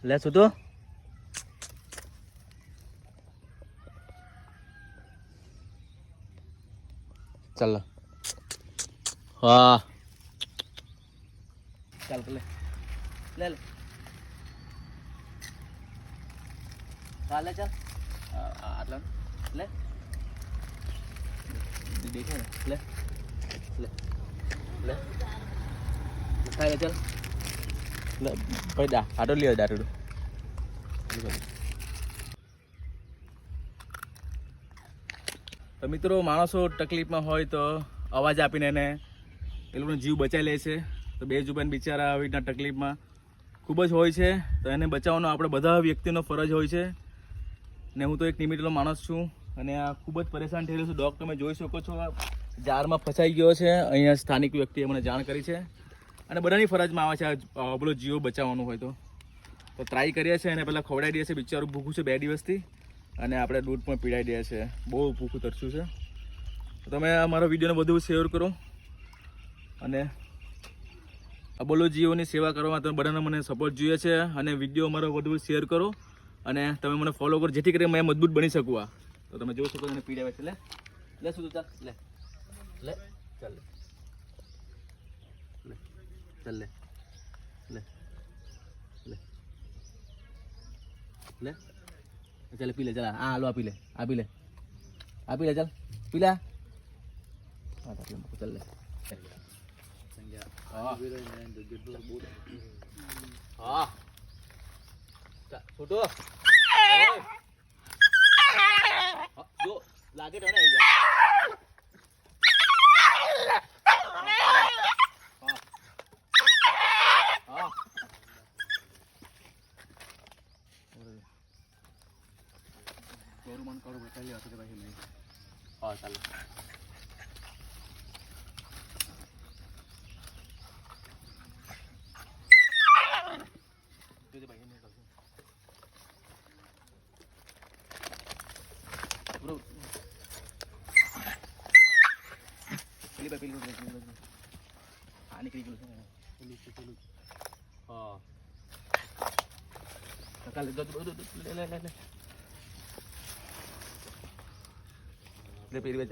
લે શું તો ચાલ હા ચાલ લે લે લે હા લે ચાલ આટલા લે દેખે ને લે લે લે ખાઈ લે ચાલ લે ભાઈ દા આટો લ્યો દારૂ તો મિત્રો માણસો તકલીફમાં હોય તો અવાજ આપીને એને એ લોકોનો જીવ બચાવી લે છે. તો બે જુબાન બિચારા આવી રીતના તકલીફમાં ખૂબ જ હોય છે. તો એને બચાવવાનો આપણે બધા વ્યક્તિનો ફરજ હોય છે. ને હું તો એક નિમિત્તનો માણસ છું અને આ ખૂબ જ પરેશાન થઈ રહ્યો છું. ડોગ તમે જોઈ શકો છો જારમાં ફસાઈ ગયો છે. અહીંયા સ્થાનિક વ્યક્તિએ મને જાણ કરી છે અને બધાની ફરજમાં આવે છે આ પેલો જીવો બચાવવાનું હોય તો ટ્રાય કરીએ છીએ અને પહેલાં ખવડાવી દઈએ છીએ. બિચારું ભૂખું છે 2 દિવસથી અને આપણે દૂધ પણ પીડાઈ દઈએ છીએ. બહુ ભૂખું તરસ્યું છે. તો તમે અમારા વિડીયોને વધુ શેર કરો અને અબોલો જીવોની સેવા કરવામાં તમે બધાને મને સપોર્ટ જોઈએ છે અને વિડીયો અમારો વધુ શેર કરો અને તમે મને ફોલો કરો જેથી કરીને મેં મજબૂત બની શકું. આ તો તમે જોઈ શકો એને પીડાવે છે. લે લે શું ચાલ લે લે ચાલ લે ચાલ લે લે લે લે ચાલ પી લે ચાલ આ હાલો આપી લે ચાલ પી લે ચાલ લે હા છોટો જો લાગે તો ને મન કરું બતાવી આપે ભાઈ નહીં હા ચાલો bro પેલી આ નીકળી ગયું છે પેલું હા કાલ લે પેલી લે